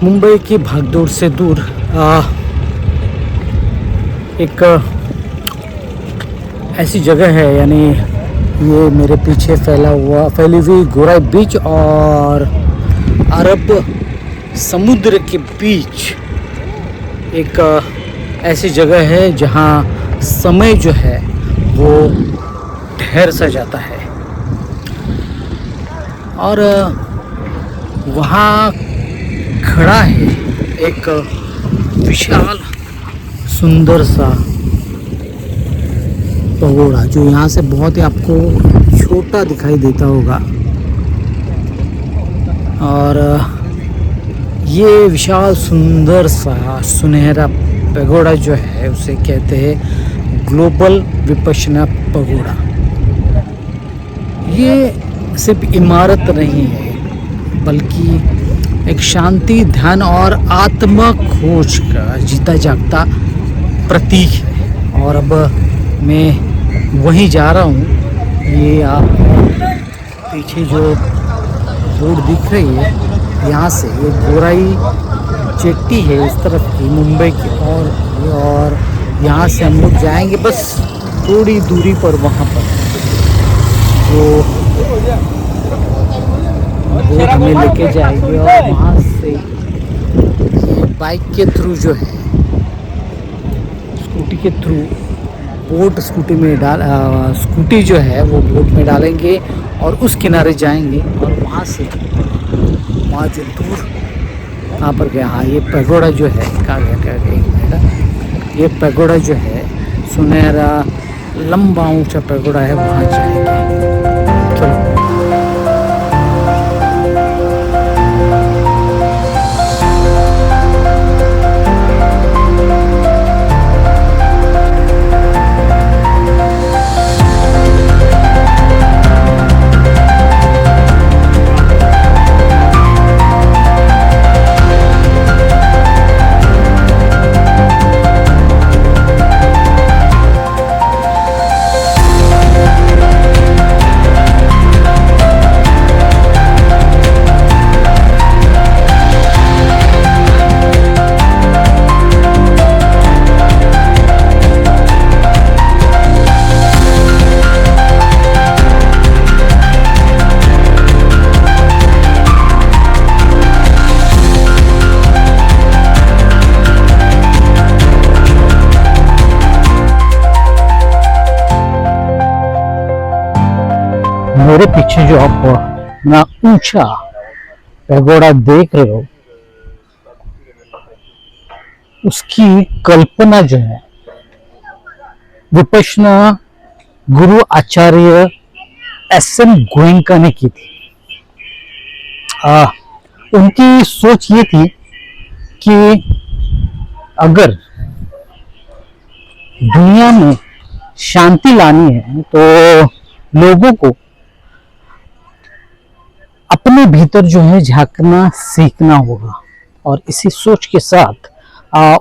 मुंबई की भागदौड़ से दूर एक ऐसी जगह है, यानी ये मेरे पीछे फैली हुई गोराई बीच और अरब समुद्र के बीच एक ऐसी जगह है जहाँ समय जो है वो ठहर सा जाता है और वहाँ खड़ा है एक विशाल सुंदर सा पगोड़ा, जो यहाँ से बहुत ही आपको छोटा दिखाई देता होगा। और ये विशाल सुंदर सा सुनहरा पगोड़ा जो है उसे कहते हैं ग्लोबल विपश्यना पगोड़ा। ये सिर्फ इमारत नहीं है बल्कि एक शांति, ध्यान और आत्मा खोज का जीता जागता प्रतीक है। और अब मैं वहीं जा रहा हूँ। ये आप पीछे जो रोड दिख रही है, यहाँ से ये गोराई जेट्टी है इस तरफ की, मुंबई की, और यहाँ से हम लोग जाएंगे बस थोड़ी दूरी पर, वहाँ पर जो बोट हमें लेके जाएगी और वहाँ से बाइक के थ्रू जो है, स्कूटी के थ्रू बोट स्कूटी जो है वो बोट में डालेंगे और उस किनारे जाएंगे। और वहाँ से वहाँ जो दूर कहाँ पर गया, हाँ ये पैगोडा जो है, कहाँ गया, ये पैगोडा जो है सुनहरा लंबा ऊंचा पैगोडा है, वहाँ जाएंगे। चलो। मेरे पीछे जो आप ना ऊंचा पैगोडा देख रहे हो, उसकी कल्पना जो है विपश्यना गुरु आचार्य एस.एन. गोयनका ने की थी। उनकी सोच ये थी कि अगर दुनिया में शांति लानी है तो लोगों को अपने भीतर जो है झांकना सीखना होगा। और इसी सोच के साथ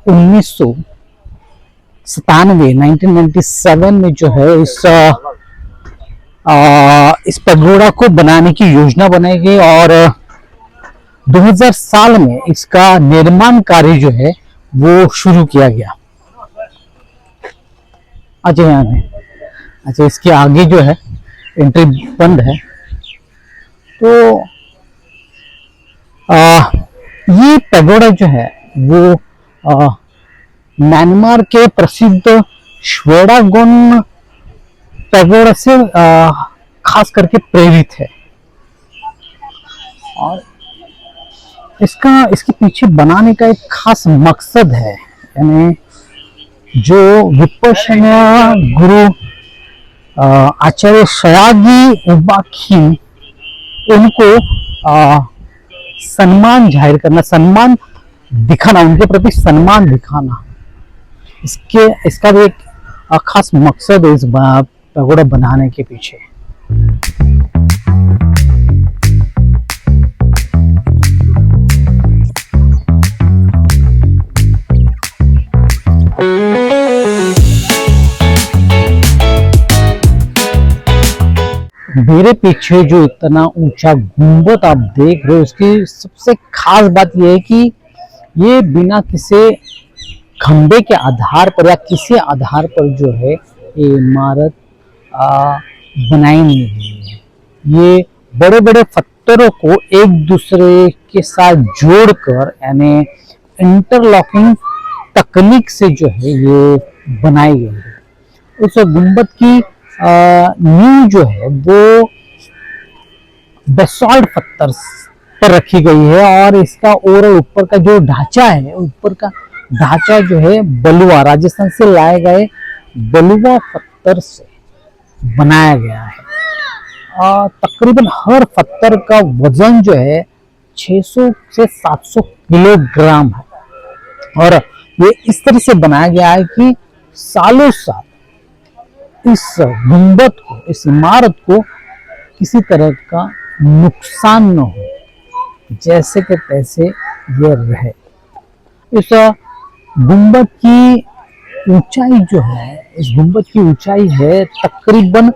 1997 में जो है इस पगोड़ा को बनाने की योजना बनाई गई और 2000 साल में इसका निर्माण कार्य जो है वो शुरू किया गया। अच्छा, यहाँ में अच्छा इसके आगे जो है एंट्री बंद है। तो ये पैगोडा जो है वो म्यांमार के प्रसिद्ध श्वेडागोन पैगोडा से खास करके प्रेरित है। और इसके पीछे बनाने का एक खास मकसद है, यानी जो विपश्यना गुरु आचार्य शयागी उबाखी, उनको सम्मान जाहिर करना, सम्मान दिखाना, उनके प्रति सम्मान दिखाना, इसका भी एक खास मकसद है इस पगोड़ा बनाने के पीछे। मेरे पीछे जो इतना ऊंचा गुंबद आप देख रहे हो, उसकी सबसे खास बात यह है कि ये बिना किसी खंबे के आधार पर या किसी आधार पर जो है ये इमारत बनाई नहीं गई है। ये बड़े बड़े पत्थरों को एक दूसरे के साथ जोड़कर यानी इंटरलॉकिंग तकनीक से जो है ये बनाई गई है। उस गुंबद की नींव जो है वो बेसॉल्ट पत्थर पर रखी गई है और इसका और ऊपर का जो ढांचा है, ऊपर का ढांचा जो है बलुआ, राजस्थान से लाए गए बलुआ पत्थर से बनाया गया है। तकरीबन हर पत्थर का वजन जो है 600 से 700 किलोग्राम है और ये इस तरह से बनाया गया है कि सालों साल इस गुंबद को, इस इमारत को किसी तरह का नुकसान न हो, जैसे के तैसे ये रहे। इस गुंबद की ऊंचाई जो है, इस गुंबद की ऊंचाई है तकरीबन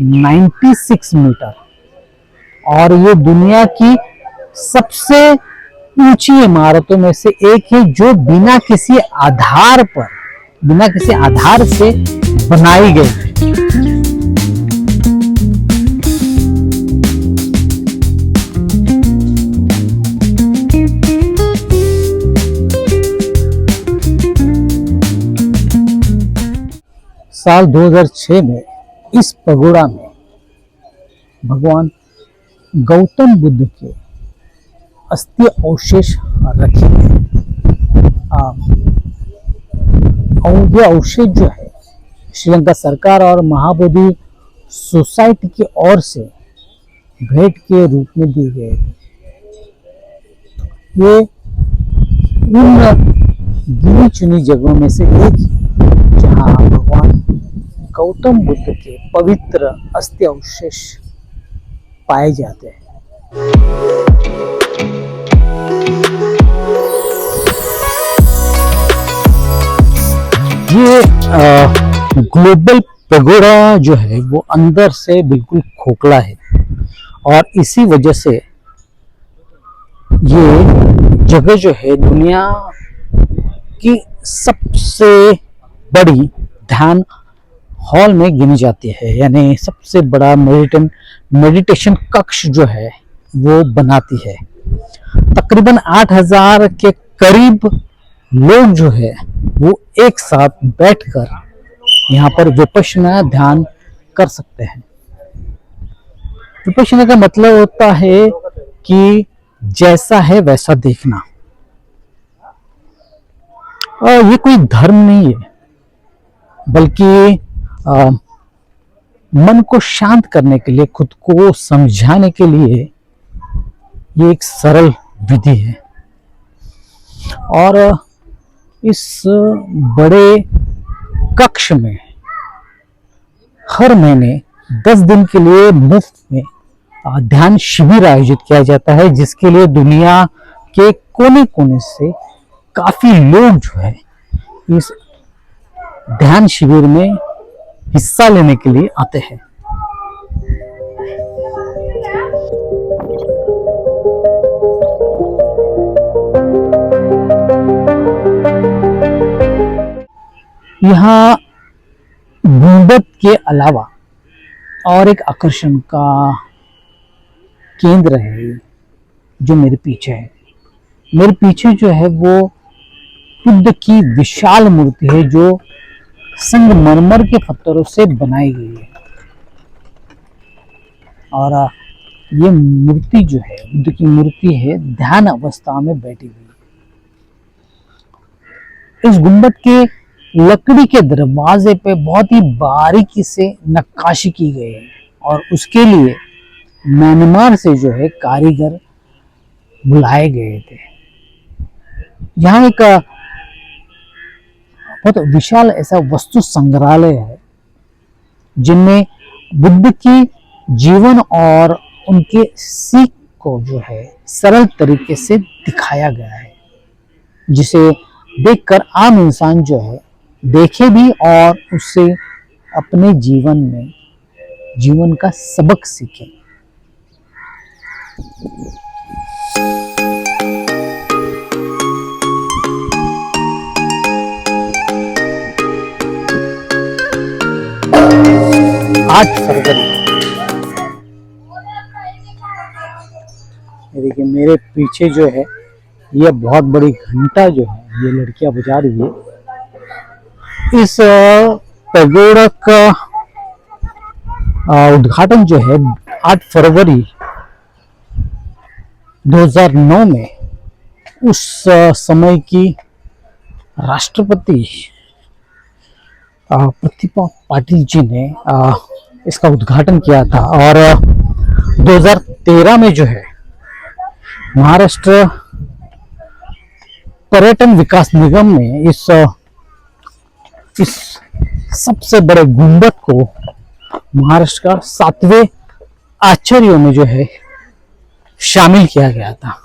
96 मीटर और ये दुनिया की सबसे ऊंची इमारतों में से एक है जो बिना किसी आधार से बनाई गई है। साल 2006 में इस पगोड़ा में भगवान गौतम बुद्ध के अस्थि अवशेष रखे गए और ये अवशेष जो है श्रीलंका सरकार और महाबोधि सोसाइटी की ओर से भेंट के रूप में दिए गए थे। ये उन गिनी चुनी जगहों में से एक है जहां भगवान गौतम बुद्ध के पवित्र अस्थि अवशेष पाए जाते हैं। ये ग्लोबल पैगोडा जो है वो अंदर से बिल्कुल खोखला है और इसी वजह से ये जगह जो है दुनिया की सबसे बड़ी ध्यान हॉल में गिनी जाती है, यानी सबसे बड़ा मेडिटेशन कक्ष जो है वो बनाती है। तकरीबन 8000 के करीब लोग जो है वो एक साथ बैठकर यहाँ पर विपश्यना ध्यान कर सकते हैं। विपश्यना का मतलब होता है कि जैसा है वैसा देखना। और ये कोई धर्म नहीं है, बल्कि मन को शांत करने के लिए, खुद को समझाने के लिए ये एक सरल विधि है। और इस बड़े कक्ष में हर महीने 10 दिन के लिए मुफ्त में ध्यान शिविर आयोजित किया जाता है, जिसके लिए दुनिया के कोने कोने से काफी लोग जो है इस ध्यान शिविर में हिस्सा लेने के लिए आते हैं। यहाँ गुंबद के अलावा और एक आकर्षण का केंद्र है जो मेरे पीछे है। मेरे पीछे जो है वो बुद्ध की विशाल मूर्ति है जो संगमरमर के पत्थरों से बनाई गई है। और ये मूर्ति जो है बुद्ध की मूर्ति है, ध्यान अवस्था में बैठी हुई है। इस गुंबद के लकड़ी के दरवाजे पे बहुत ही बारीकी से नक्काशी की गई है और उसके लिए म्यांमार से जो है कारीगर बुलाए गए थे। यहाँ एक बहुत विशाल ऐसा वस्तु संग्रहालय है जिनमें बुद्ध की जीवन और उनके सीख को जो है सरल तरीके से दिखाया गया है, जिसे देखकर आम इंसान जो है देखे भी और उससे अपने जीवन का सबक सीखे। 8 फरवरी। ये देखिए मेरे पीछे जो है ये बहुत बड़ी घंटा जो है ये लड़कियां बजा रही है। इस पैगोडा का उद्घाटन जो है 8 फरवरी 2009 में उस समय की राष्ट्रपति प्रतिभा पाटिल जी ने इसका उद्घाटन किया था। और 2013 में जो है महाराष्ट्र पर्यटन विकास निगम ने इस सबसे बड़े गुंबद को महाराष्ट्र का 7वें आश्चर्यों में जो है शामिल किया गया था।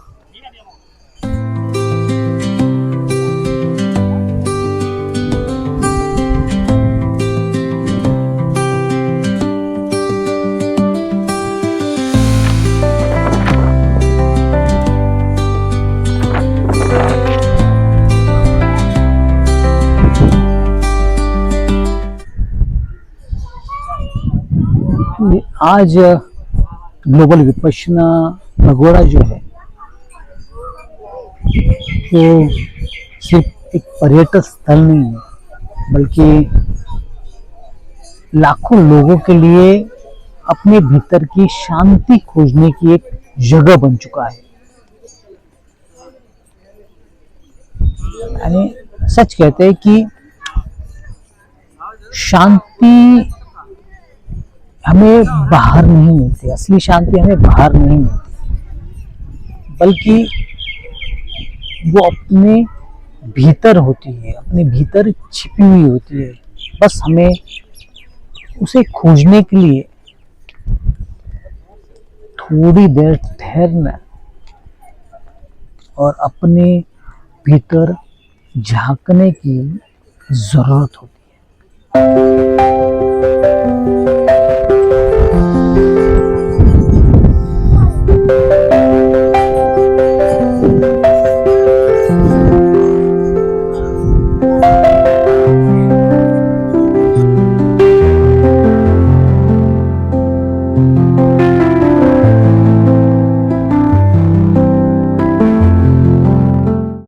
आज ग्लोबल विपश्यना पगोड़ा जो है वो सिर्फ एक पर्यटन स्थल नहीं है बल्कि लाखों लोगों के लिए अपने भीतर की शांति खोजने की एक जगह बन चुका है। यानी सच कहते हैं कि शांति हमें बाहर नहीं मिलती, असली शांति हमें बाहर नहीं मिलती, बल्कि वो अपने भीतर होती है, अपने भीतर छिपी हुई होती है। बस हमें उसे खोजने के लिए थोड़ी देर ठहरना और अपने भीतर झांकने की जरूरत होती है।